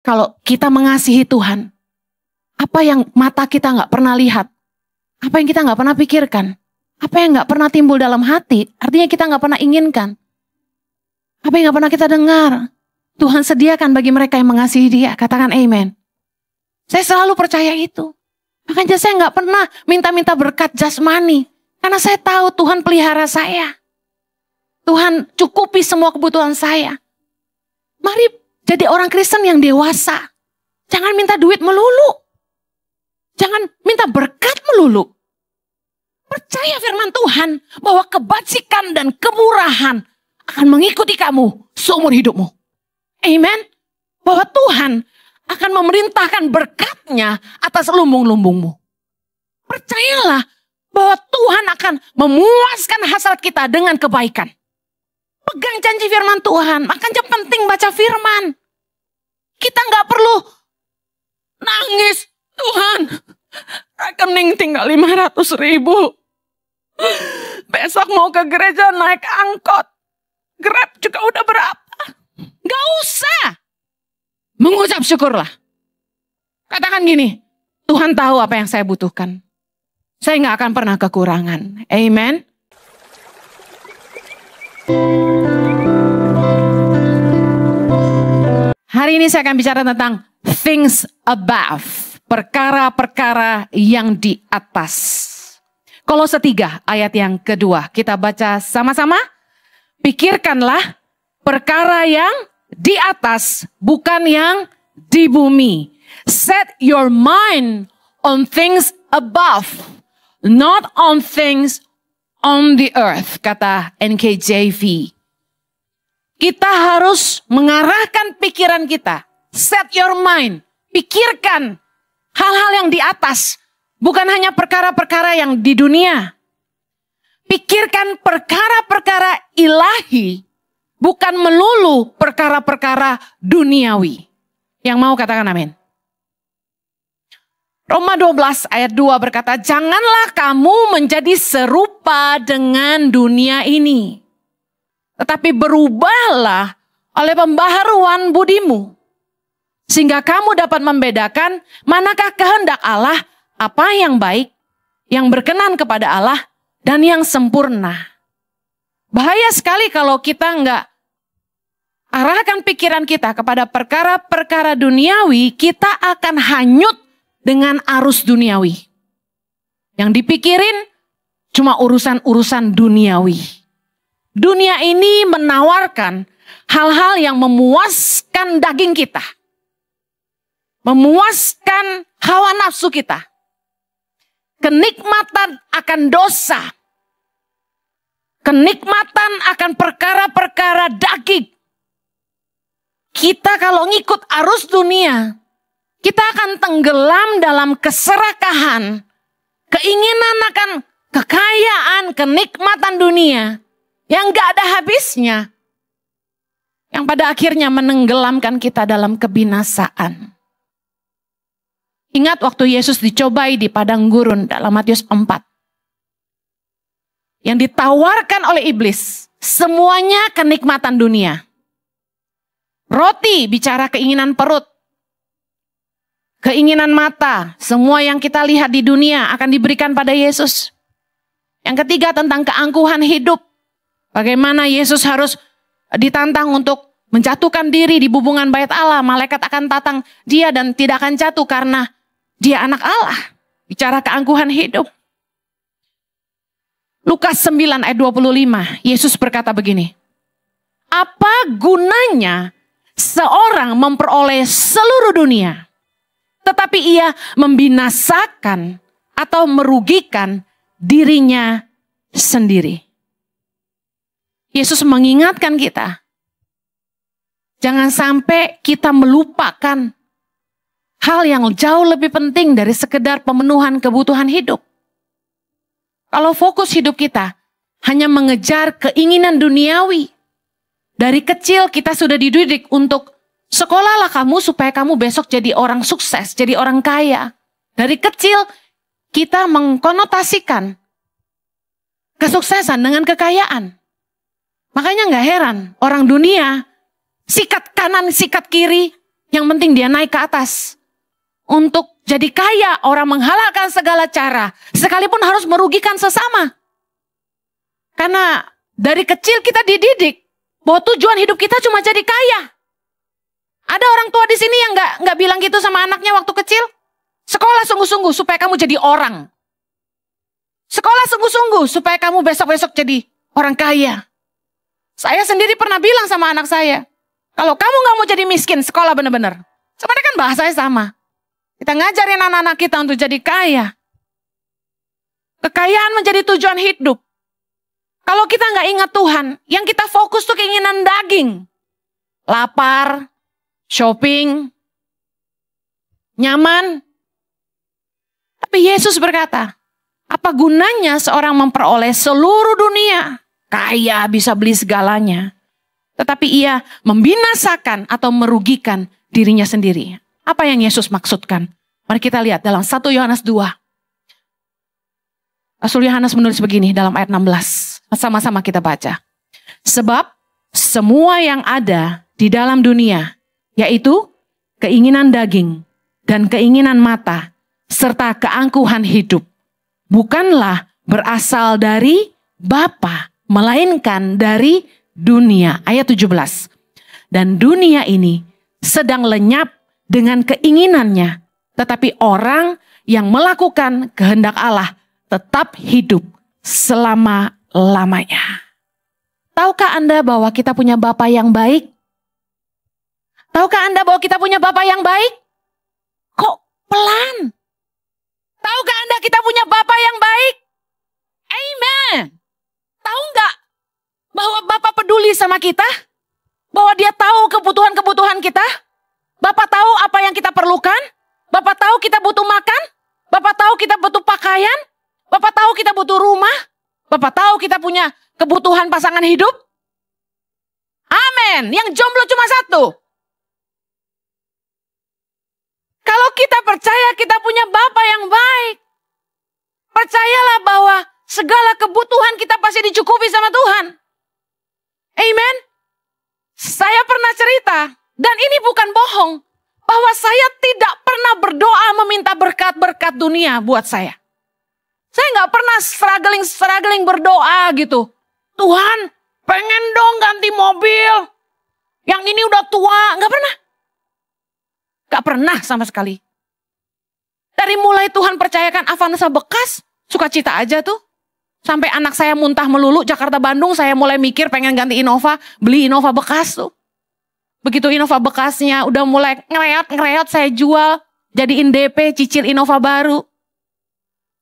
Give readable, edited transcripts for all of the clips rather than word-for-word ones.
Kalau kita mengasihi Tuhan, apa yang mata kita nggak pernah lihat, apa yang kita nggak pernah pikirkan, apa yang nggak pernah timbul dalam hati, artinya kita nggak pernah inginkan. Apa yang nggak pernah kita dengar, Tuhan sediakan bagi mereka yang mengasihi Dia. Katakan amen. Saya selalu percaya itu. Makanya saya nggak pernah minta-minta berkat jasmani. Karena saya tahu Tuhan pelihara saya. Tuhan cukupi semua kebutuhan saya. Mari jadi orang Kristen yang dewasa. Jangan minta duit melulu. Jangan minta berkat melulu. Percaya firman Tuhan bahwa kebajikan dan kemurahan akan mengikuti kamu seumur hidupmu. Amen. Bahwa Tuhan akan memerintahkan berkat-Nya atas lumbung-lumbungmu. Percayalah bahwa Tuhan akan memuaskan hasrat kita dengan kebaikan. Pegang janji firman Tuhan. Makanya penting baca firman. Kita nggak perlu nangis. Tuhan, rekening tinggal 500.000. Besok mau ke gereja naik angkot. Grab juga udah berapa. Gak usah. Mengucap syukurlah. Katakan gini, Tuhan tahu apa yang saya butuhkan. Saya gak akan pernah kekurangan. Amen. Hari ini saya akan bicara tentang things above. Perkara-perkara yang di atas. Kolose 3 ayat yang kedua. Kita baca sama-sama. Pikirkanlah perkara yang di atas, bukan yang di bumi. Set your mind on things above, not on things on the earth, kata NKJV. Kita harus mengarahkan pikiran kita. Set your mind. Pikirkan hal-hal yang di atas, bukan hanya perkara-perkara yang di dunia. Pikirkan perkara-perkara ilahi, bukan melulu perkara-perkara duniawi. Yang mau katakan amin. Roma 12 ayat 2 berkata, janganlah kamu menjadi serupa dengan dunia ini. Tetapi berubahlah oleh pembaharuan budimu. Sehingga kamu dapat membedakan manakah kehendak Allah, apa yang baik, yang berkenan kepada Allah, dan yang sempurna. Bahaya sekali kalau kita nggak arahkan pikiran kita kepada perkara-perkara duniawi, kita akan hanyut dengan arus duniawi. Yang dipikirin cuma urusan-urusan duniawi. Dunia ini menawarkan hal-hal yang memuaskan daging kita. Memuaskan hawa nafsu kita. Kenikmatan akan dosa. Kenikmatan akan perkara-perkara daging. Kita kalau ngikut arus dunia, kita akan tenggelam dalam keserakahan. Keinginan akan kekayaan, kenikmatan dunia yang gak ada habisnya. Yang pada akhirnya menenggelamkan kita dalam kebinasaan. Ingat waktu Yesus dicobai di padang gurun dalam Matius 4. Yang ditawarkan oleh iblis, semuanya kenikmatan dunia. Roti bicara keinginan perut. Keinginan mata, semua yang kita lihat di dunia akan diberikan pada Yesus. Yang ketiga tentang keangkuhan hidup. Bagaimana Yesus harus ditantang untuk menjatuhkan diri di bubungan bait Allah. Malaikat akan tatang dia dan tidak akan jatuh karena dia anak Allah. Bicara keangkuhan hidup. Lukas 9 ayat 25. Yesus berkata begini. Apa gunanya seorang memperoleh seluruh dunia, tetapi ia membinasakan atau merugikan dirinya sendiri? Yesus mengingatkan kita. Jangan sampai kita melupakan hal yang jauh lebih penting dari sekedar pemenuhan kebutuhan hidup. Kalau fokus hidup kita hanya mengejar keinginan duniawi. Dari kecil kita sudah dididik untuk sekolahlah kamu supaya kamu besok jadi orang sukses, jadi orang kaya. Dari kecil kita mengkonotasikan kesuksesan dengan kekayaan. Makanya gak heran orang dunia sikat kanan, sikat kiri. Yang penting dia naik ke atas. Untuk jadi kaya, orang menghalalkan segala cara. Sekalipun harus merugikan sesama. Karena dari kecil kita dididik bahwa tujuan hidup kita cuma jadi kaya. Ada orang tua di sini yang nggak bilang gitu sama anaknya waktu kecil. Sekolah sungguh-sungguh supaya kamu jadi orang. Sekolah sungguh-sungguh supaya kamu besok-besok jadi orang kaya. Saya sendiri pernah bilang sama anak saya, kalau kamu nggak mau jadi miskin, sekolah bener-bener. Sebenarnya kan bahasanya sama. Kita ngajarin anak-anak kita untuk jadi kaya. Kekayaan menjadi tujuan hidup. Kalau kita nggak ingat Tuhan, yang kita fokus tuh keinginan daging. Lapar, shopping, nyaman. Tapi Yesus berkata, apa gunanya seorang memperoleh seluruh dunia? Kaya bisa beli segalanya. Tetapi ia membinasakan atau merugikan dirinya sendiri. Apa yang Yesus maksudkan? Mari kita lihat dalam 1 Yohanes 2. Rasul Yohanes menulis begini dalam ayat 16. Sama-sama kita baca. Sebab semua yang ada di dalam dunia, yaitu keinginan daging dan keinginan mata, serta keangkuhan hidup, bukanlah berasal dari Bapa, melainkan dari dunia. Ayat 17. Dan dunia ini sedang lenyap dengan keinginannya, tetapi orang yang melakukan kehendak Allah tetap hidup selama-lamanya. Tahukah Anda bahwa kita punya Bapa yang baik? Tahukah Anda bahwa kita punya Bapa yang baik? Kok pelan? Tahukah Anda kita punya Bapa yang baik? Amen. Tahu nggak bahwa Bapa peduli sama kita? Bahwa dia tahu kebutuhan-kebutuhan kita? Bapak tahu apa yang kita perlukan? Bapak tahu kita butuh makan? Bapak tahu kita butuh pakaian? Bapak tahu kita butuh rumah? Bapak tahu kita punya kebutuhan pasangan hidup? Amin. Yang jomblo cuma satu. Kalau kita percaya kita punya Bapa yang baik, percayalah bahwa segala kebutuhan kita pasti dicukupi sama Tuhan. Amen. Saya pernah cerita, dan ini bukan bohong, bahwa saya tidak pernah berdoa meminta berkat-berkat dunia buat saya. Saya nggak pernah struggling berdoa gitu. Tuhan, pengen dong ganti mobil. Yang ini udah tua, nggak pernah. Nggak pernah sama sekali. Dari mulai Tuhan percayakan Avanza bekas, sukacita aja tuh. Sampai anak saya muntah melulu, Jakarta Bandung, saya mulai mikir pengen ganti Innova, beli Innova bekas tuh. Begitu Innova bekasnya udah mulai ngereot, saya jual, jadiin DP, cicil Innova baru.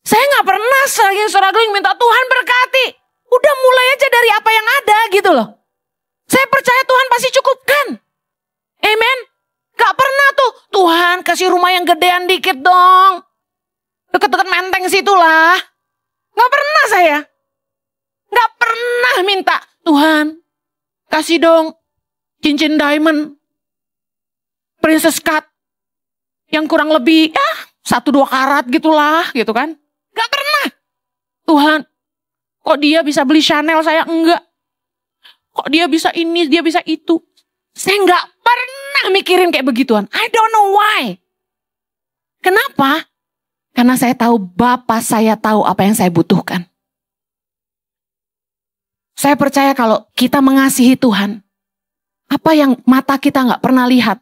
Saya nggak pernah struggling minta Tuhan berkati. Udah mulai aja dari apa yang ada gitu loh. Saya percaya Tuhan pasti cukupkan. Amen. Gak pernah tuh, Tuhan kasih rumah yang gedean dikit dong. Deket-deket Menteng situlah. Gak pernah saya. Gak pernah minta, Tuhan kasih dong cincin diamond, princess cut, yang kurang lebih 1-2 karat gitulah gitu kan. Gak pernah. Tuhan, kok dia bisa beli Chanel, saya enggak. Kok dia bisa ini, dia bisa itu. Saya gak pernah mikirin kayak begituan. I don't know why. Kenapa? Karena saya tahu Bapa saya tahu apa yang saya butuhkan. Saya percaya kalau kita mengasihi Tuhan, apa yang mata kita gak pernah lihat,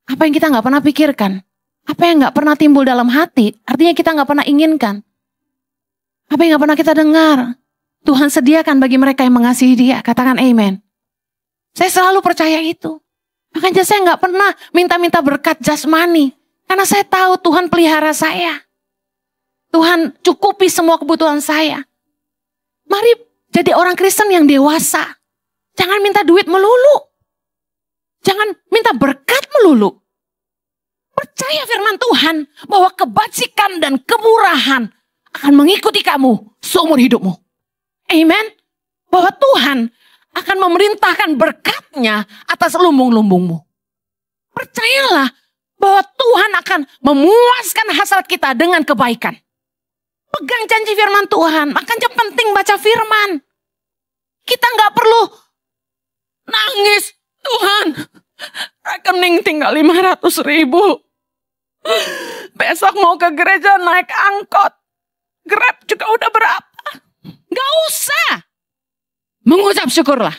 apa yang kita gak pernah pikirkan, apa yang gak pernah timbul dalam hati, artinya kita gak pernah inginkan. Apa yang gak pernah kita dengar, Tuhan sediakan bagi mereka yang mengasihi Dia. Katakan amen. Saya selalu percaya itu. Makanya saya gak pernah minta-minta berkat jasmani. Karena saya tahu Tuhan pelihara saya. Tuhan cukupi semua kebutuhan saya. Mari jadi orang Kristen yang dewasa. Jangan minta duit melulu. Jangan minta berkat melulu. Percaya firman Tuhan bahwa kebajikan dan kemurahan akan mengikuti kamu seumur hidupmu. Amen. Bahwa Tuhan akan memerintahkan berkat-Nya atas lumbung-lumbungmu. Percayalah bahwa Tuhan akan memuaskan hasrat kita dengan kebaikan. Pegang janji firman Tuhan. Makanya penting baca firman. Kita nggak perlu nangis. Tuhan, Rekening tinggal 500.000. Besok mau ke gereja naik angkot. Grab juga udah berapa? Gak usah. Mengucap syukurlah.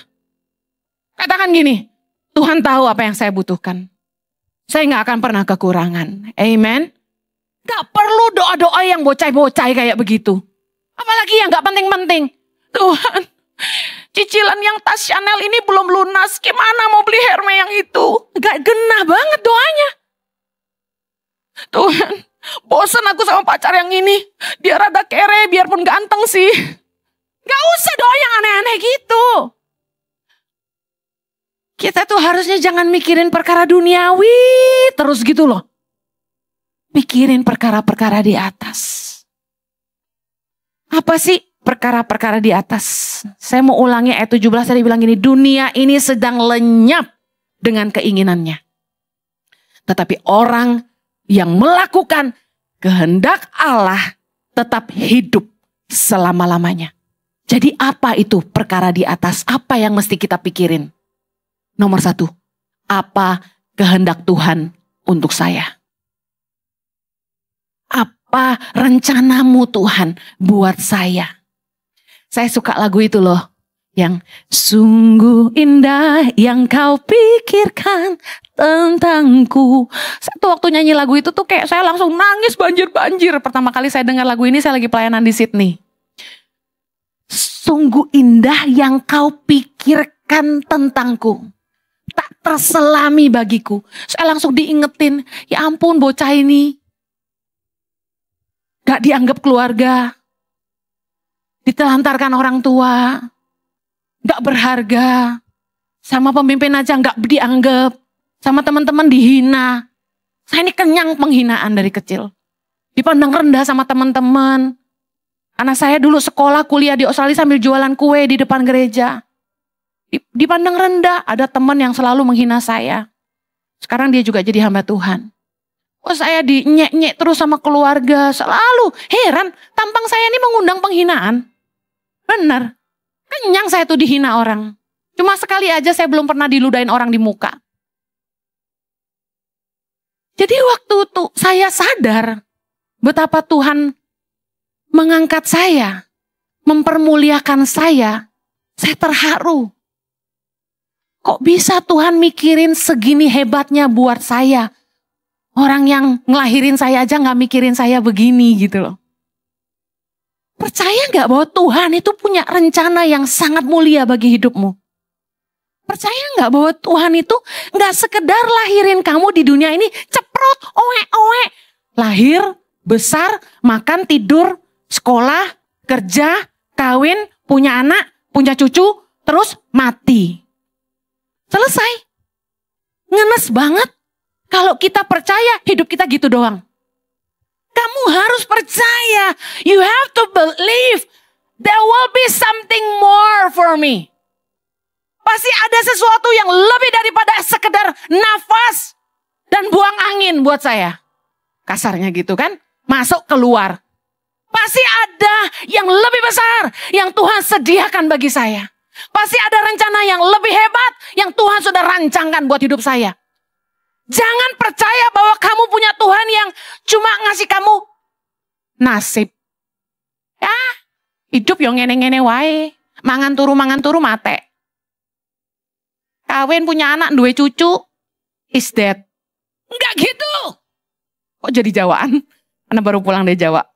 Katakan gini, Tuhan tahu apa yang saya butuhkan. Saya gak akan pernah kekurangan. Amen. Gak perlu doa-doa yang bocai-bocai kayak begitu. Apalagi yang gak penting-penting. Tuhan, cicilan yang tas Chanel ini belum lunas. Gimana mau beli Hermes yang itu? Gak genah banget doanya. Tuhan, bosan aku sama pacar yang ini. Dia rada kere biarpun ganteng sih. Gak usah doa yang aneh-aneh gitu. Kita tuh harusnya jangan mikirin perkara duniawi terus gitu loh. Pikirin perkara-perkara di atas. Apa sih perkara-perkara di atas? Saya mau ulangi ayat 17 tadi bilang gini, dunia ini sedang lenyap dengan keinginannya. Tetapi orang yang melakukan kehendak Allah tetap hidup selama-lamanya. Jadi apa itu perkara di atas? Apa yang mesti kita pikirin? Nomor 1, apa kehendak Tuhan untuk saya? Apa rencanamu Tuhan buat saya? Saya suka lagu itu loh. Yang sungguh indah yang kau pikirkan tentangku. Saya tuh waktu nyanyi lagu itu tuh kayak saya langsung nangis banjir-banjir. Pertama kali saya dengar lagu ini saya lagi pelayanan di Sydney. Sungguh indah yang kau pikirkan tentangku. Tak terselami bagiku. Saya langsung diingetin, ya ampun bocah ini. Gak dianggap keluarga. Ditelantarkan orang tua. Gak berharga. Sama pemimpin aja gak dianggap. Sama teman-teman dihina. Saya ini kenyang penghinaan dari kecil. Dipandang rendah sama teman-teman. Anak saya dulu sekolah kuliah di Australia sambil jualan kue di depan gereja. Dipandang rendah, ada teman yang selalu menghina saya. Sekarang dia juga jadi hamba Tuhan. Oh saya dinyek-nyek terus sama keluarga, selalu heran. Tampang saya ini mengundang penghinaan. Benar, kenyang saya tuh dihina orang. Cuma sekali aja saya belum pernah diludahin orang di muka. Jadi waktu itu saya sadar betapa Tuhan mengangkat saya, mempermuliakan saya terharu. Kok bisa Tuhan mikirin segini hebatnya buat saya? Orang yang ngelahirin saya aja gak mikirin saya begini gitu loh. Percaya gak bahwa Tuhan itu punya rencana yang sangat mulia bagi hidupmu? Percaya gak bahwa Tuhan itu gak sekedar lahirin kamu di dunia ini ceprot, oe-oe. Lahir, besar, makan, tidur, sekolah, kerja, kawin, punya anak, punya cucu, terus mati. Selesai. Ngenes banget kalau kita percaya hidup kita gitu doang. Kamu harus percaya. You have to believe there will be something more for me. Pasti ada sesuatu yang lebih daripada sekedar nafas dan buang angin buat saya. Kasarnya gitu kan. Masuk keluar. Pasti ada yang lebih besar yang Tuhan sediakan bagi saya. Pasti ada rencana yang lebih hebat yang Tuhan sudah rancangkan buat hidup saya. Jangan percaya bahwa kamu punya Tuhan yang cuma ngasih kamu nasib. Ya, hidup yang ngene-ngene wae. Mangan turu mate. Kawin punya anak, dua cucu, is dead. Enggak gitu. Kok jadi Jawaan? Karena baru pulang dari Jawa.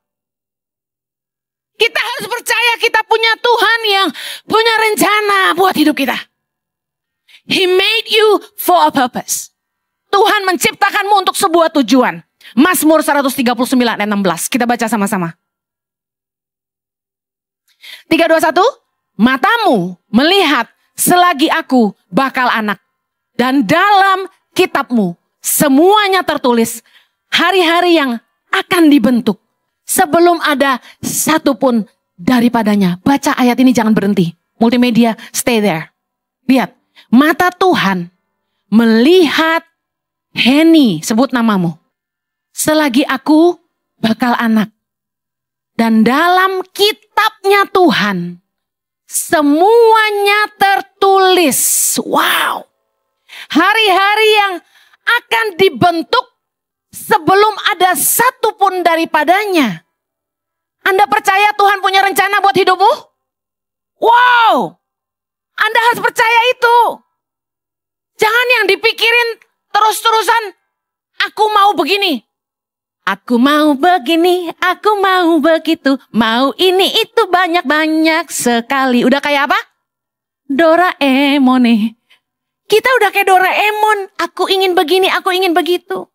Kita harus percaya kita punya Tuhan yang punya rencana buat hidup kita. He made you for a purpose. Tuhan menciptakanmu untuk sebuah tujuan. Mazmur 139 ayat 16. Kita baca sama-sama. 3, 2, 1. Matamu melihat selagi aku bakal anak. Dan dalam kitabmu semuanya tertulis hari-hari yang akan dibentuk. Sebelum ada satupun daripadanya. Baca ayat ini jangan berhenti. Multimedia, stay there. Lihat, mata Tuhan melihat Henny, sebut namamu. Selagi aku bakal anak. Dan dalam kitabnya Tuhan, semuanya tertulis. Wow. Hari-hari yang akan dibentuk sebelum ada satu pun daripadanya. Anda percaya Tuhan punya rencana buat hidupmu? Wow! Anda harus percaya itu. Jangan yang dipikirin terus-terusan. Aku mau begini. Aku mau begini, aku mau begitu. Mau ini itu banyak-banyak sekali. Udah kayak apa? Doraemon nih. Kita udah kayak Doraemon. Aku ingin begini, aku ingin begitu.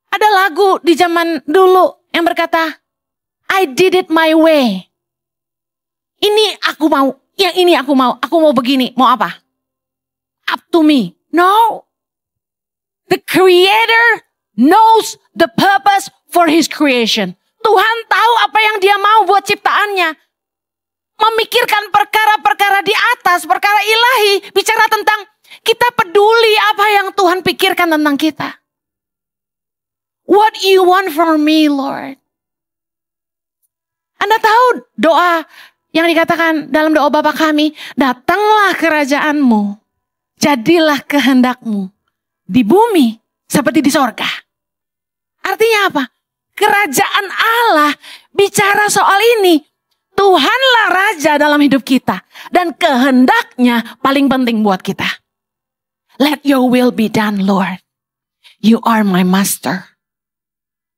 Ada lagu di zaman dulu yang berkata, I did it my way. Ini aku mau, yang ini aku mau begini. Mau apa? Up to me. No. The Creator knows the purpose for His creation. Tuhan tahu apa yang Dia mau buat ciptaannya. Memikirkan perkara-perkara di atas, perkara ilahi. Bicara tentang kita peduli apa yang Tuhan pikirkan tentang kita. What you want from me, Lord? Anda tahu doa yang dikatakan dalam doa Bapa kami, datanglah kerajaan-Mu, jadilah kehendak-Mu di bumi seperti di sorga. Artinya apa? Kerajaan Allah bicara soal ini. Tuhanlah Raja dalam hidup kita. Dan kehendaknya paling penting buat kita. Let your will be done, Lord. You are my master.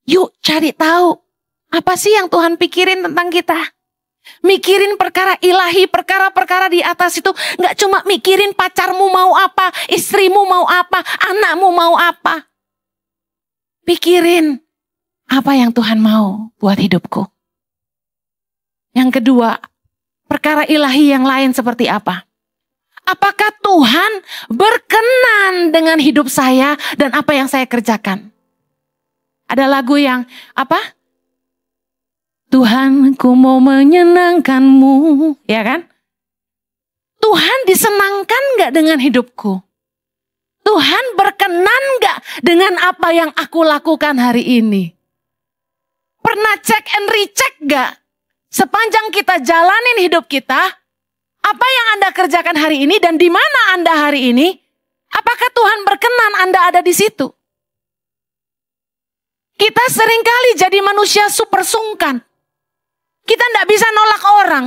Yuk cari tahu. Apa sih yang Tuhan pikirin tentang kita? Mikirin perkara ilahi, perkara-perkara di atas itu. Gak cuma mikirin pacarmu mau apa, istrimu mau apa, anakmu mau apa. Pikirin apa yang Tuhan mau buat hidupku. Yang kedua, perkara ilahi yang lain seperti apa? Apakah Tuhan berkenan dengan hidup saya dan apa yang saya kerjakan? Ada lagu yang apa? Tuhan, ku mau menyenangkan-Mu, ya kan? Tuhan disenangkan gak dengan hidupku? Tuhan berkenan gak dengan apa yang aku lakukan hari ini? Pernah cek and recheck gak? Sepanjang kita jalanin hidup kita, apa yang Anda kerjakan hari ini dan di mana Anda hari ini? Apakah Tuhan berkenan Anda ada di situ? Kita seringkali jadi manusia super sungkan. Kita tidak bisa nolak orang.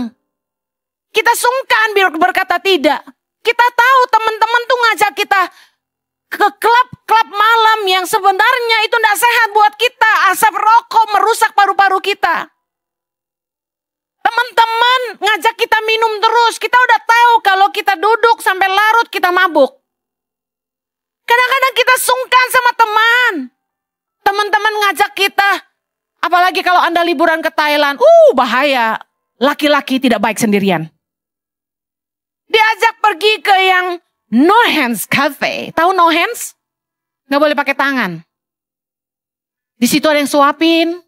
Kita sungkan berkata tidak. Kita tahu teman-teman tuh ngajak kita ke klub malam yang sebenarnya itu tidak sehat buat kita. Asap rokok merusak paru-paru kita. Teman-teman ngajak kita minum terus. Kita udah tahu kalau kita duduk sampai larut kita mabuk. Kadang-kadang kita sungkan sama teman. Teman-teman ngajak kita. Apalagi kalau Anda liburan ke Thailand. Bahaya. Laki-laki tidak baik sendirian. Diajak pergi ke yang No Hands Cafe. Tahu No Hands? Nggak boleh pakai tangan. Di situ ada yang suapin.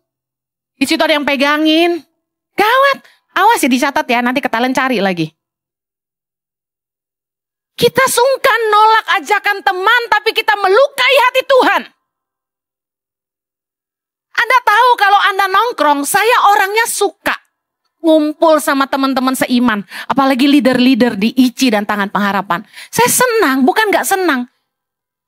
Di situ ada yang pegangin. Gawat. Awas ya dicatat ya. Nanti ke Thailand cari lagi. Kita sungkan nolak ajakan teman. Tapi kita melukai hati Tuhan. Anda tahu kalau Anda nongkrong, saya orangnya suka ngumpul sama teman-teman seiman. Apalagi leader-leader di ICI dan Tangan Pengharapan. Saya senang, bukan gak senang.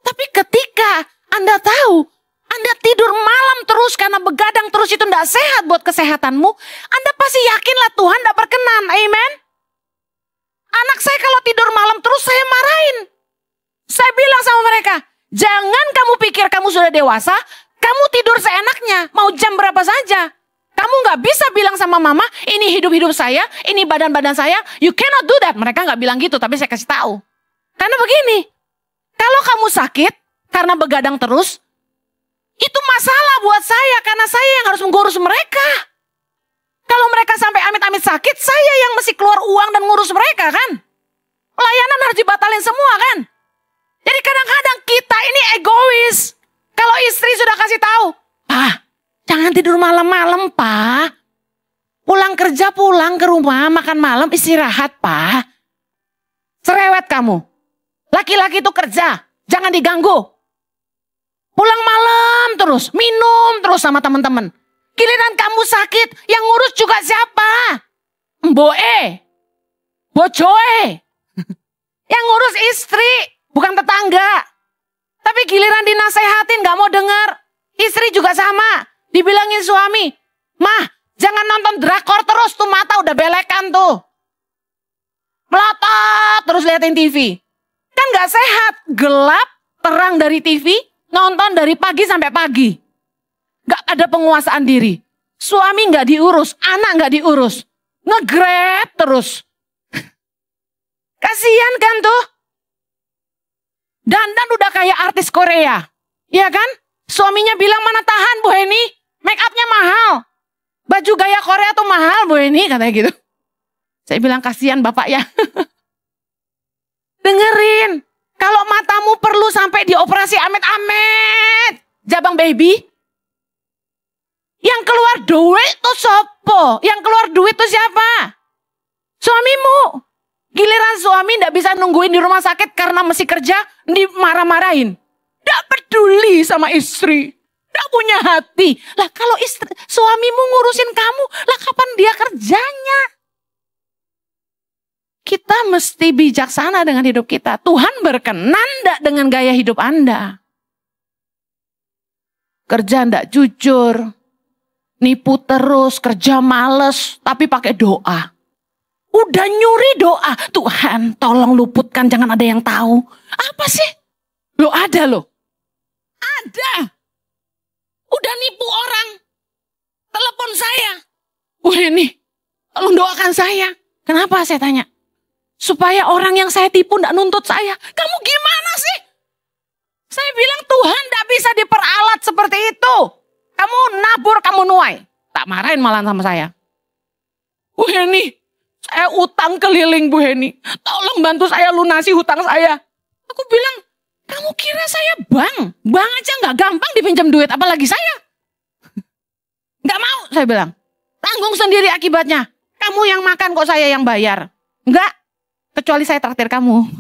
Tapi ketika Anda tahu, Anda tidur malam terus karena begadang terus itu gak sehat buat kesehatanmu, Anda pasti yakinlah Tuhan gak berkenan. Amen. Anak saya kalau tidur malam terus saya marahin. Saya bilang sama mereka, jangan kamu pikir kamu sudah dewasa, kamu tidur seenaknya, mau jam berapa saja. Kamu gak bisa bilang sama mama, ini hidup-hidup saya, ini badan-badan saya. You cannot do that. Mereka gak bilang gitu, tapi saya kasih tahu. Karena begini, kalau kamu sakit karena begadang terus, itu masalah buat saya, karena saya yang harus mengurus mereka. Kalau mereka sampai amit-amit sakit, saya yang mesti keluar uang dan ngurus mereka kan. Layanan harus dibatalin semua kan. Jadi kadang-kadang kita ini egois. Kalau istri sudah kasih tahu, "Pak, jangan tidur malam-malam, Pak. Pulang kerja, pulang ke rumah, makan malam, istirahat, Pak. Cerewet kamu. Laki-laki itu kerja, jangan diganggu. Pulang malam terus, minum terus sama teman-teman. Giliran kamu sakit, yang ngurus juga siapa? Mboe, bojoe. Yang ngurus istri, bukan tetangga. Tapi giliran dinasehatin gak mau dengar. Istri juga sama, dibilangin suami, "Mah, jangan nonton drakor terus, tuh mata udah belekan tuh. Melotot terus liatin TV. Kan gak sehat, gelap, terang dari TV, nonton dari pagi sampai pagi. Gak ada penguasaan diri. Suami gak diurus, anak gak diurus. Nge-grab terus. Kasian kan tuh. Dandan udah kayak artis Korea. Iya kan? Suaminya bilang, "Mana tahan Bu Heni, make upnya mahal. Baju gaya Korea tuh mahal Bu Heni," katanya gitu. Saya bilang, kasihan bapak ya. Dengerin, kalau matamu perlu sampai dioperasi amit-amit, jabang baby, yang keluar duit tuh sopo? Yang keluar duit tuh siapa? Suamimu. Giliran suami ndak bisa nungguin di rumah sakit karena mesti kerja, dimarah-marahin. Ndak peduli sama istri. Ndak punya hati. Lah kalau suamimu ngurusin kamu, lah kapan dia kerjanya? Kita mesti bijaksana dengan hidup kita. Tuhan berkenan ndak dengan gaya hidup Anda? Kerja ndak jujur, nipu terus, kerja males, tapi pakai doa. Udah nyuri doa, "Tuhan tolong luputkan, jangan ada yang tahu." Apa sih? Lo ada loh. Ada. Udah nipu orang. Telepon saya. "Wah ini, tolong doakan saya." Kenapa saya tanya? Supaya orang yang saya tipu nggak nuntut saya. Kamu gimana sih? Saya bilang Tuhan nggak bisa diperalat seperti itu. Kamu nabur, kamu nuai. Tak marahin malah sama saya. "Bu Heni, saya utang keliling Bu Heni. Tolong bantu saya lunasi hutang saya." Aku bilang, "Kamu kira saya bank? Bank aja nggak gampang dipinjam duit, apalagi saya." "Nggak mau," saya bilang. "Tanggung sendiri akibatnya. Kamu yang makan kok saya yang bayar." "Nggak, kecuali saya traktir kamu."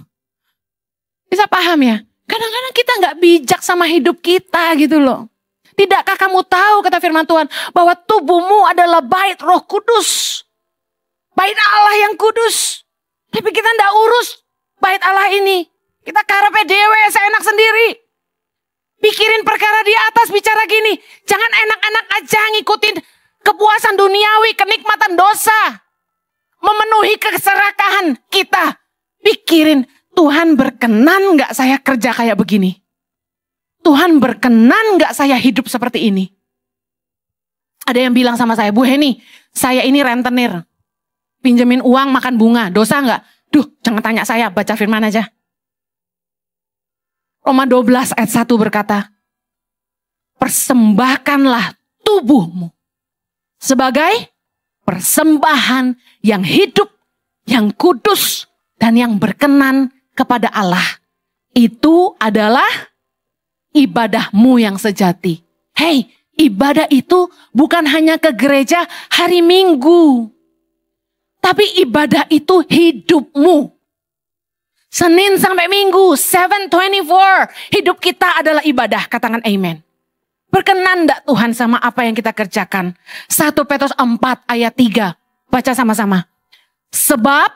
Bisa paham ya? Kadang-kadang kita nggak bijak sama hidup kita gitu loh. Tidakkah kamu tahu, kata firman Tuhan, bahwa tubuhmu adalah bait Roh Kudus. Bait Allah yang kudus. Tapi kita ndak urus bait Allah ini. Kita karepe dewe, seenak sendiri. Pikirin perkara di atas, bicara gini. Jangan enak-enak aja ngikutin kepuasan duniawi, kenikmatan dosa. Memenuhi keserakahan kita. Pikirin, Tuhan berkenan gak saya kerja kayak begini? Tuhan berkenan gak saya hidup seperti ini? Ada yang bilang sama saya, "Bu Heni, saya ini rentenir. Pinjemin uang, makan bunga, dosa gak?" Duh, jangan tanya saya, baca firman aja. Roma 12 ayat 1 berkata, "Persembahkanlah tubuhmu sebagai persembahan yang hidup, yang kudus, dan yang berkenan kepada Allah. Itu adalah ibadahmu yang sejati." Hei, ibadah itu bukan hanya ke gereja hari Minggu. Tapi ibadah itu hidupmu. Senin sampai Minggu, 7/24. Hidup kita adalah ibadah, katakan amen. Berkenan enggak Tuhan sama apa yang kita kerjakan? 1 Petrus 4 ayat 3. Baca sama-sama. "Sebab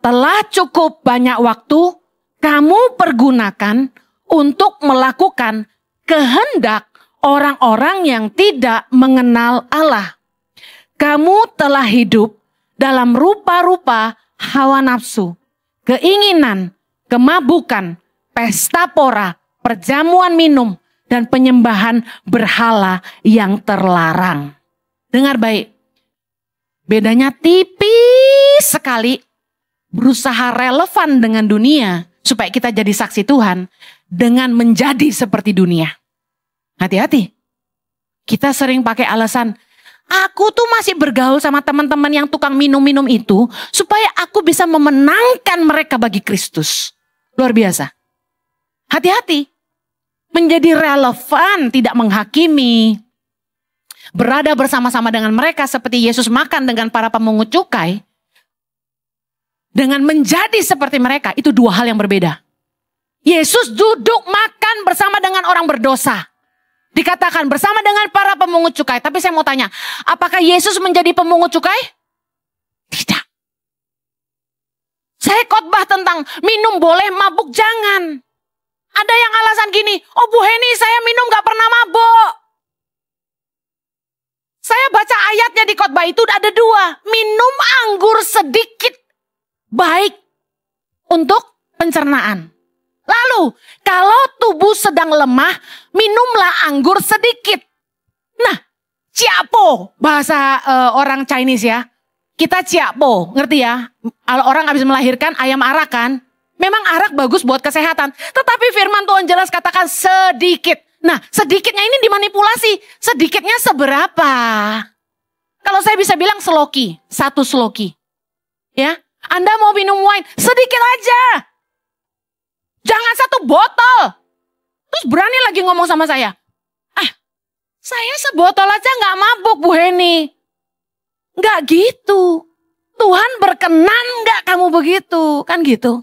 telah cukup banyak waktu kamu pergunakan untuk melakukan kehendak orang-orang yang tidak mengenal Allah. Kamu telah hidup dalam rupa-rupa hawa nafsu, keinginan, kemabukan, pesta pora, perjamuan minum, dan penyembahan berhala yang terlarang." Dengar baik, bedanya tipis sekali berusaha relevan dengan dunia supaya kita jadi saksi Tuhan dengan menjadi seperti dunia. Hati-hati. Kita sering pakai alasan, "Aku tuh masih bergaul sama teman-teman yang tukang minum-minum itu supaya aku bisa memenangkan mereka bagi Kristus." Luar biasa. Hati-hati. Menjadi relevan, tidak menghakimi. Berada bersama-sama dengan mereka seperti Yesus makan dengan para pemungut cukai. Dengan menjadi seperti mereka, itu dua hal yang berbeda. Yesus duduk makan bersama dengan orang berdosa. Dikatakan bersama dengan para pemungut cukai. Tapi saya mau tanya, apakah Yesus menjadi pemungut cukai? Tidak. Saya khotbah tentang minum boleh, mabuk jangan. Ada yang alasan gini, oh Bu Heni saya minum gak pernah mabuk. Saya baca ayatnya di khotbah itu ada 2. Minum anggur sedikit baik untuk pencernaan. Lalu kalau tubuh sedang lemah, minumlah anggur sedikit. Nah, ciapo bahasa orang Chinese ya. Kita ciapo, ngerti ya? Kalau orang habis melahirkan ayam arak kan. Memang arak bagus buat kesehatan. Tetapi firman Tuhan jelas katakan sedikit. Nah, sedikitnya ini dimanipulasi. Sedikitnya seberapa? Kalau saya bisa bilang seloki, 1 seloki. Ya, Anda mau minum wine, sedikit aja. Jangan 1 botol. Terus berani lagi ngomong sama saya. Saya sebotol aja gak mabuk Bu Heni. Gak gitu. Tuhan berkenan gak kamu begitu? Kan gitu.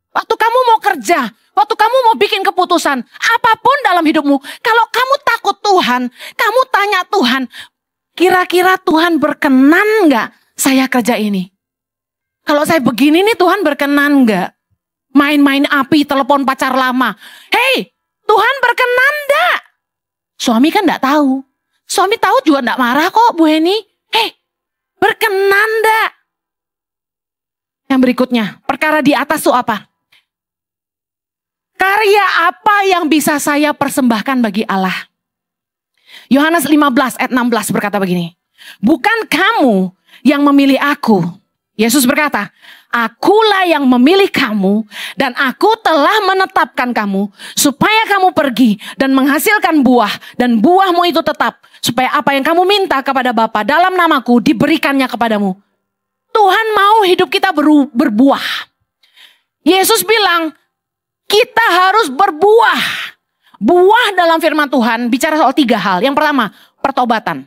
Waktu kamu mau kerja, waktu kamu mau bikin keputusan, apapun dalam hidupmu, kalau kamu takut Tuhan, kamu tanya Tuhan, kira-kira Tuhan berkenan gak saya kerja ini? Kalau saya begini nih Tuhan berkenan gak? Main-main api, telepon pacar lama. Hei, Tuhan berkenan gak? Suami kan gak tahu. Suami tahu juga gak marah kok Bu Heni. Hei, berkenan gak? Yang berikutnya, perkara di atas itu apa? Karya apa yang bisa saya persembahkan bagi Allah? Yohanes 15 ayat 16 berkata begini. Bukan kamu yang memilih aku. Yesus berkata, akulah yang memilih kamu dan aku telah menetapkan kamu supaya kamu pergi dan menghasilkan buah dan buahmu itu tetap. Supaya apa yang kamu minta kepada Bapa dalam namaku diberikannya kepadamu. Tuhan mau hidup kita berbuah. Yesus bilang, kita harus berbuah. Buah dalam firman Tuhan bicara soal 3 hal. Yang pertama, pertobatan.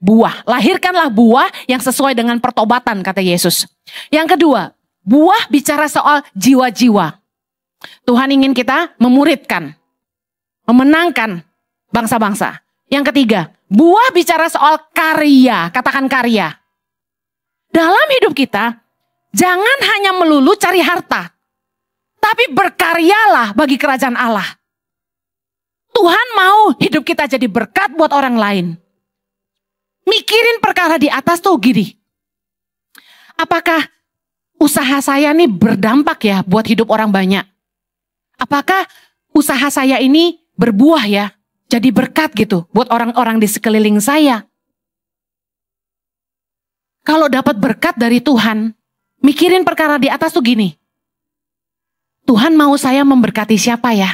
Buah, lahirkanlah buah yang sesuai dengan pertobatan kata Yesus. Yang kedua, buah bicara soal jiwa-jiwa. Tuhan ingin kita memuridkan, memenangkan bangsa-bangsa. Yang ketiga, buah bicara soal karya, katakan karya. Dalam hidup kita, jangan hanya melulu cari harta. Tapi berkaryalah bagi kerajaan Allah. Tuhan mau hidup kita jadi berkat buat orang lain. Mikirin perkara di atas tuh gini. Apakah usaha saya ini berdampak ya buat hidup orang banyak? Apakah usaha saya ini berbuah ya? Jadi berkat gitu buat orang-orang di sekeliling saya. Kalau dapat berkat dari Tuhan, mikirin perkara di atas tuh gini. Tuhan mau saya memberkati siapa ya?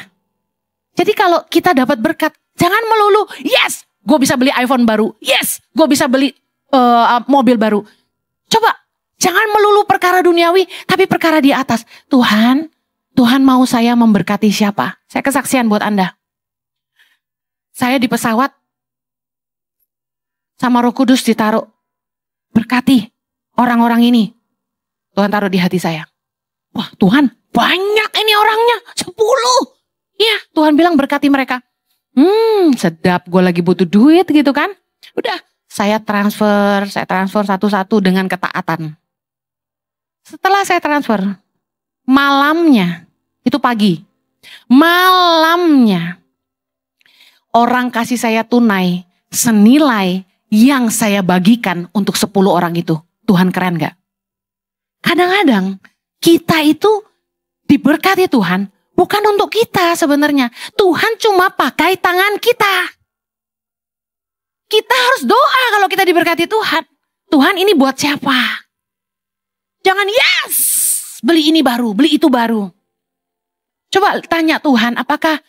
Jadi kalau kita dapat berkat, jangan melulu, yes, gue bisa beli iPhone baru. Yes, gue bisa beli mobil baru. Coba, jangan melulu perkara duniawi, tapi perkara di atas. Tuhan mau saya memberkati siapa? Saya kesaksian buat Anda. Saya di pesawat, sama Roh Kudus ditaruh, berkati orang-orang ini. Tuhan taruh di hati saya. Wah Tuhan, banyak ini orangnya, 10. Ya, Tuhan bilang berkati mereka. Sedap, gue lagi butuh duit gitu kan. Udah, saya transfer satu-satu dengan ketaatan. Setelah saya transfer, malamnya, itu pagi. Malamnya, orang kasih saya tunai senilai yang saya bagikan untuk 10 orang itu. Tuhan keren gak? Kadang-kadang kita itu diberkati Tuhan bukan untuk kita sebenarnya. Tuhan cuma pakai tangan kita. Kita harus doa kalau kita diberkati Tuhan. Tuhan ini buat siapa? Jangan yes, beli ini baru, beli itu baru. Coba tanya Tuhan, apakah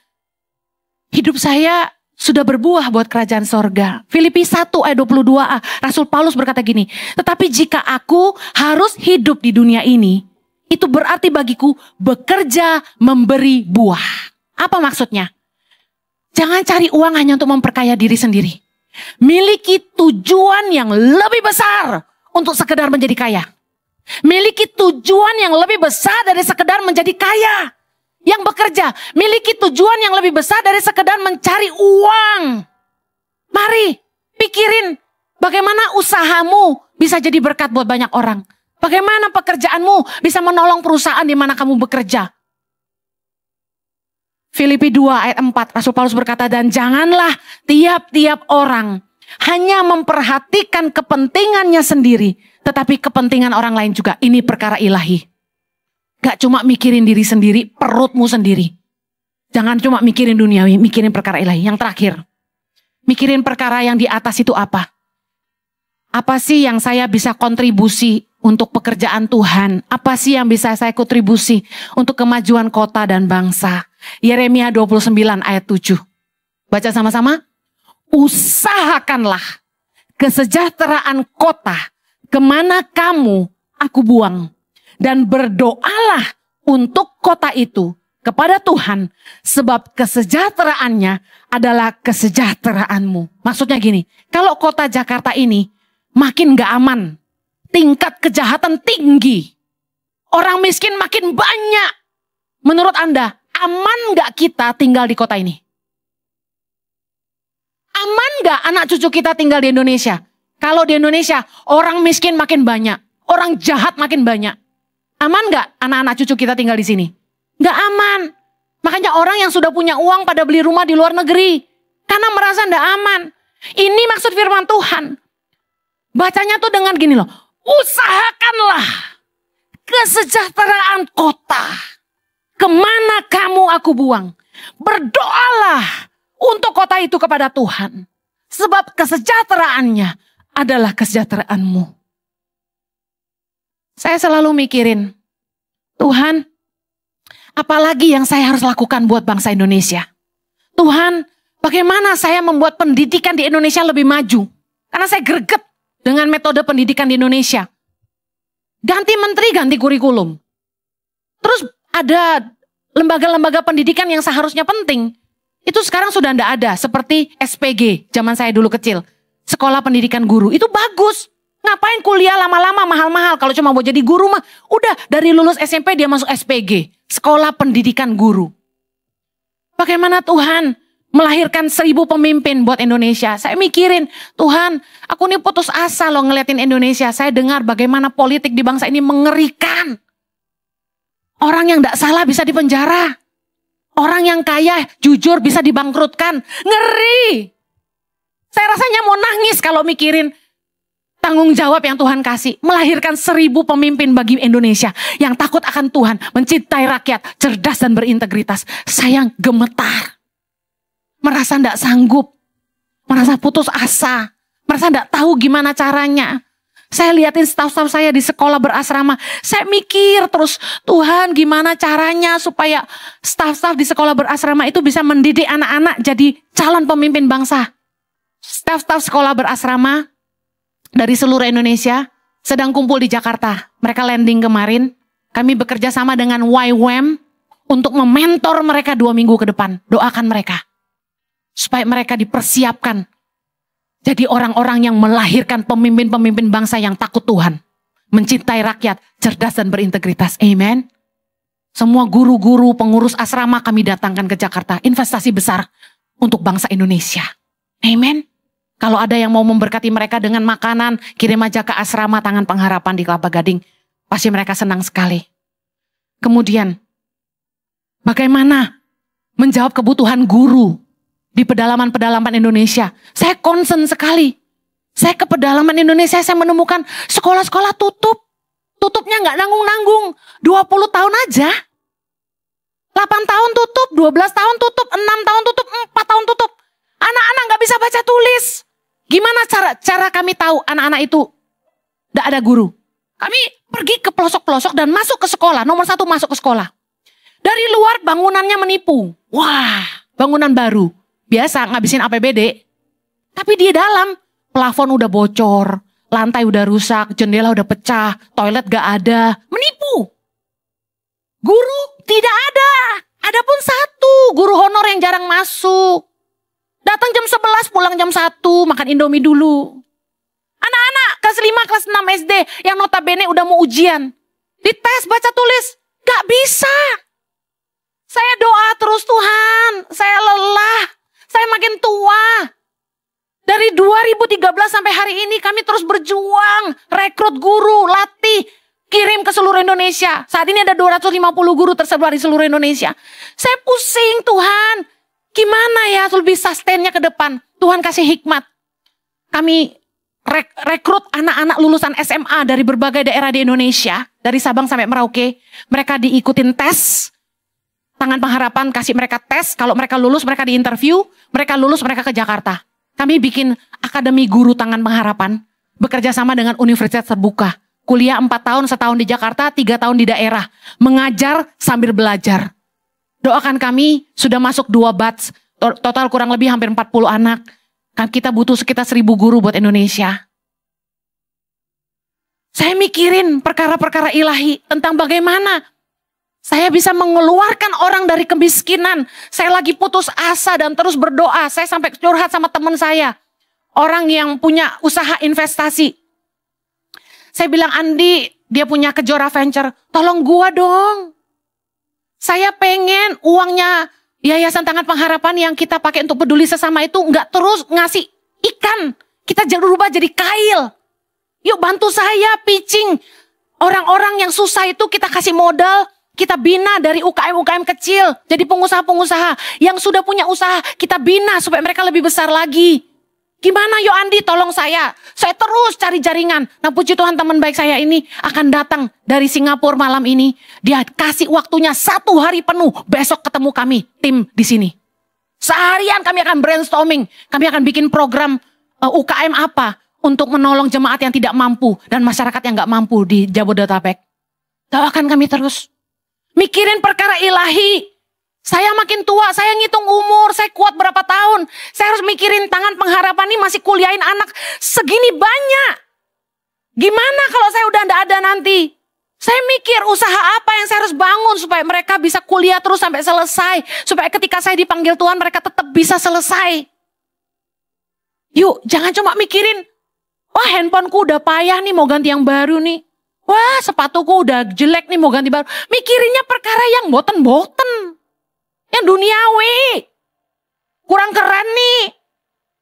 hidup saya sudah berbuah buat kerajaan sorga? Filipi 1 ayat 22a, Rasul Paulus berkata gini, tetapi jika aku harus hidup di dunia ini, itu berarti bagiku bekerja memberi buah. Apa maksudnya? Jangan cari uang hanya untuk memperkaya diri sendiri. Miliki tujuan yang lebih besar untuk sekedar menjadi kaya. Miliki tujuan yang lebih besar dari sekedar menjadi kaya. Yang bekerja, miliki tujuan yang lebih besar dari sekedar mencari uang. Mari, pikirin bagaimana usahamu bisa jadi berkat buat banyak orang. Bagaimana pekerjaanmu bisa menolong perusahaan di mana kamu bekerja. Filipi 2 ayat 4, Rasul Paulus berkata, dan janganlah tiap-tiap orang hanya memperhatikan kepentingannya sendiri, tetapi kepentingan orang lain juga. Ini perkara ilahi. Gak cuma mikirin diri sendiri, perutmu sendiri. Jangan cuma mikirin duniawi, mikirin perkara ilahi. Yang terakhir, mikirin perkara yang di atas itu apa? Apa sih yang saya bisa kontribusi untuk pekerjaan Tuhan? Apa sih yang bisa saya kontribusi untuk kemajuan kota dan bangsa? Yeremia 29 ayat 7. Baca sama-sama. Usahakanlah kesejahteraan kota kemana kamu aku buang. Dan berdoalah untuk kota itu kepada Tuhan. Sebab kesejahteraannya adalah kesejahteraanmu. Maksudnya gini, kalau kota Jakarta ini makin gak aman, tingkat kejahatan tinggi, orang miskin makin banyak. Menurut Anda, aman gak kita tinggal di kota ini? Aman gak anak cucu kita tinggal di Indonesia? Kalau di Indonesia, orang miskin makin banyak, orang jahat makin banyak. Aman gak anak-anak cucu kita tinggal di sini? Gak aman. Makanya orang yang sudah punya uang pada beli rumah di luar negeri. Karena merasa gak aman. Ini maksud firman Tuhan. Bacanya tuh dengan gini loh. Usahakanlah kesejahteraan kota. Kemana kamu aku buang. Berdoalah untuk kota itu kepada Tuhan. Sebab kesejahteraannya adalah kesejahteraanmu. Saya selalu mikirin, Tuhan, apalagi yang saya harus lakukan buat bangsa Indonesia? Tuhan, bagaimana saya membuat pendidikan di Indonesia lebih maju? Karena saya greget dengan metode pendidikan di Indonesia. Ganti menteri, ganti kurikulum. Terus ada lembaga-lembaga pendidikan yang seharusnya penting. Itu sekarang sudah tidak ada. Seperti SPG, zaman saya dulu kecil. Sekolah Pendidikan Guru. Itu bagus. Ngapain kuliah lama-lama mahal-mahal. Kalau cuma mau jadi guru mah. Udah dari lulus SMP dia masuk SPG. Sekolah Pendidikan Guru. Bagaimana Tuhan melahirkan 1000 pemimpin buat Indonesia. Saya mikirin, Tuhan, aku ini putus asa loh ngeliatin Indonesia. Saya dengar bagaimana politik di bangsa ini mengerikan. Orang yang tidak salah bisa dipenjara. Orang yang kaya, jujur bisa dibangkrutkan. Ngeri. Saya rasanya mau nangis kalau mikirin tanggung jawab yang Tuhan kasih. Melahirkan 1000 pemimpin bagi Indonesia. Yang takut akan Tuhan, mencintai rakyat, cerdas dan berintegritas. Saya gemetar. Merasa tidak sanggup, merasa putus asa, merasa tidak tahu gimana caranya. Saya liatin staf-staf saya di sekolah berasrama, saya mikir terus, Tuhan gimana caranya supaya staf-staf di sekolah berasrama itu bisa mendidik anak-anak jadi calon pemimpin bangsa. Staf-staf sekolah berasrama dari seluruh Indonesia sedang kumpul di Jakarta. Mereka landing kemarin, kami bekerja sama dengan YWAM untuk mementor mereka 2 minggu ke depan. Doakan mereka. Supaya mereka dipersiapkan jadi orang-orang yang melahirkan pemimpin-pemimpin bangsa yang takut Tuhan. Mencintai rakyat, cerdas dan berintegritas. Amen. Semua guru-guru, pengurus asrama kami datangkan ke Jakarta. Investasi besar untuk bangsa Indonesia. Amen. Kalau ada yang mau memberkati mereka dengan makanan, kirim aja ke asrama Tangan Pengharapan di Kelapa Gading. Pasti mereka senang sekali. Kemudian, bagaimana menjawab kebutuhan guru di pedalaman-pedalaman Indonesia. Saya concern sekali. Saya ke pedalaman Indonesia, saya menemukan sekolah-sekolah tutup. Tutupnya nggak nanggung-nanggung. 20 tahun aja. 8 tahun tutup, 12 tahun tutup, 6 tahun tutup, 4 tahun tutup. Anak-anak nggak bisa baca tulis. Gimana cara kami tahu anak-anak itu nggak ada guru? Kami pergi ke pelosok-pelosok dan masuk ke sekolah. Nomor 1 masuk ke sekolah. Dari luar bangunannya menipu. Wah, bangunan baru. Biasa ngabisin APBD. Tapi di dalam plafon udah bocor, lantai udah rusak, jendela udah pecah, toilet gak ada. Menipu. Guru tidak ada. Adapun 1 guru honor yang jarang masuk. Datang jam 11, pulang jam 1, makan Indomie dulu. Anak-anak kelas 5, kelas 6 SD yang notabene udah mau ujian. Dites baca tulis, gak bisa. Saya doa terus, Tuhan, saya lelah. Saya makin tua. Dari 2013 sampai hari ini kami terus berjuang. Rekrut guru, latih. kirim ke seluruh Indonesia. Saat ini ada 250 guru tersebar di seluruh Indonesia. Saya pusing, Tuhan. Gimana ya lebih sustainnya ke depan? Tuhan kasih hikmat. Kami rekrut anak-anak lulusan SMA dari berbagai daerah di Indonesia. Dari Sabang sampai Merauke. Mereka diikutin tes. Tangan Pengharapan kasih mereka tes. Kalau mereka lulus, mereka diinterview. Mereka lulus, mereka ke Jakarta. Kami bikin Akademi Guru Tangan Pengharapan. Bekerja sama dengan Universitas Terbuka. Kuliah 4 tahun, setahun di Jakarta, 3 tahun di daerah. Mengajar sambil belajar. Doakan kami, sudah masuk 2 batch. Total kurang lebih hampir 40 anak. Kita butuh sekitar 1000 guru buat Indonesia. Saya mikirin perkara-perkara ilahi tentang bagaimana saya bisa mengeluarkan orang dari kemiskinan. Saya lagi putus asa dan terus berdoa. Saya sampai curhat sama teman saya. Orang yang punya usaha investasi. Saya bilang, Andi, dia punya Kejora Venture. Tolong gua dong. Saya pengen uangnya Yayasan Tangan Pengharapan yang kita pakai untuk peduli sesama itu nggak terus ngasih ikan. Kita rubah jadi kail. Yuk bantu saya pitching. Orang-orang yang susah itu kita kasih modal. Kita bina dari UKM-UKM kecil. Jadi pengusaha-pengusaha yang sudah punya usaha. Kita bina supaya mereka lebih besar lagi. Gimana yo Andi, tolong saya. Saya terus cari jaringan. Nah puji Tuhan teman baik saya ini akan datang dari Singapura malam ini. Dia kasih waktunya 1 hari penuh. Besok ketemu kami, tim di sini. Seharian kami akan brainstorming. Kami akan bikin program UKM apa. Untuk menolong jemaat yang tidak mampu. Dan masyarakat yang gak mampu di Jabodetabek. Doakan kami terus. Mikirin perkara ilahi. Saya makin tua, saya ngitung umur, saya kuat berapa tahun. Saya harus mikirin Tangan Pengharapan ini masih kuliahin anak segini banyak. Gimana kalau saya udah nggak ada nanti? Saya mikir usaha apa yang saya harus bangun supaya mereka bisa kuliah terus sampai selesai. Supaya ketika saya dipanggil Tuhan mereka tetap bisa selesai. Yuk, jangan cuma mikirin, wah handphoneku udah payah nih mau ganti yang baru nih. Wah sepatuku udah jelek nih mau ganti baru. Mikirinnya perkara yang boten-boten. Yang duniawi. Kurang keren nih.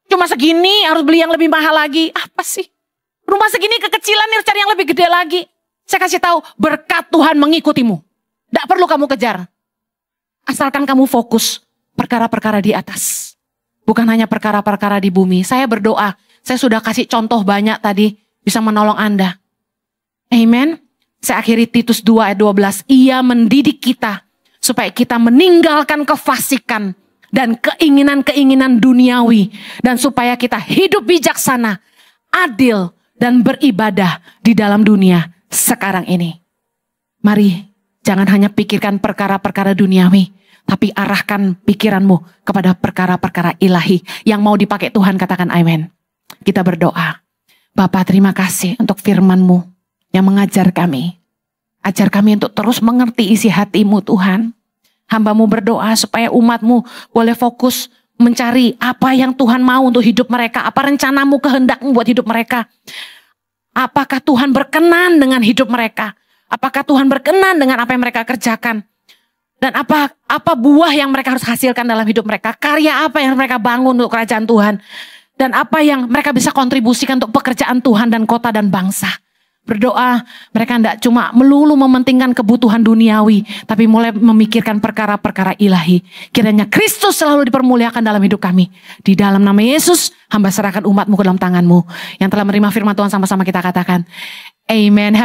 Cuma segini harus beli yang lebih mahal lagi. Apa sih? Rumah segini kekecilan nih cari yang lebih gede lagi. Saya kasih tahu berkat Tuhan mengikutimu. Tidak perlu kamu kejar. Asalkan kamu fokus perkara-perkara di atas. Bukan hanya perkara-perkara di bumi. Saya berdoa. Saya sudah kasih contoh banyak tadi. Bisa menolong Anda. Amen. Saya akhiri Titus 2 ayat 12. Ia mendidik kita. Supaya kita meninggalkan kefasikan dan keinginan-keinginan duniawi. Dan supaya kita hidup bijaksana, adil, dan beribadah di dalam dunia sekarang ini. Mari, jangan hanya pikirkan perkara-perkara duniawi. Tapi arahkan pikiranmu kepada perkara-perkara ilahi. Yang mau dipakai Tuhan, katakan amin. Kita berdoa. Bapa, terima kasih untuk firman-Mu yang mengajar kami. Ajar kami untuk terus mengerti isi hati-Mu Tuhan. Hamba-Mu berdoa supaya umat-Mu boleh fokus mencari apa yang Tuhan mau untuk hidup mereka. Apa rencana-Mu, kehendak-Mu buat hidup mereka. Apakah Tuhan berkenan dengan hidup mereka? Apakah Tuhan berkenan dengan apa yang mereka kerjakan? Dan apa buah yang mereka harus hasilkan dalam hidup mereka? Karya apa yang mereka bangun untuk kerajaan Tuhan? Dan apa yang mereka bisa kontribusikan untuk pekerjaan Tuhan dan kota dan bangsa? Berdoa, mereka tidak cuma melulu mementingkan kebutuhan duniawi, tapi mulai memikirkan perkara-perkara ilahi. Kiranya Kristus selalu dipermuliakan dalam hidup kami. Di dalam nama Yesus, hamba serahkan umat-Mu ke dalam tangan-Mu. Yang telah menerima firman Tuhan sama-sama kita katakan, amen.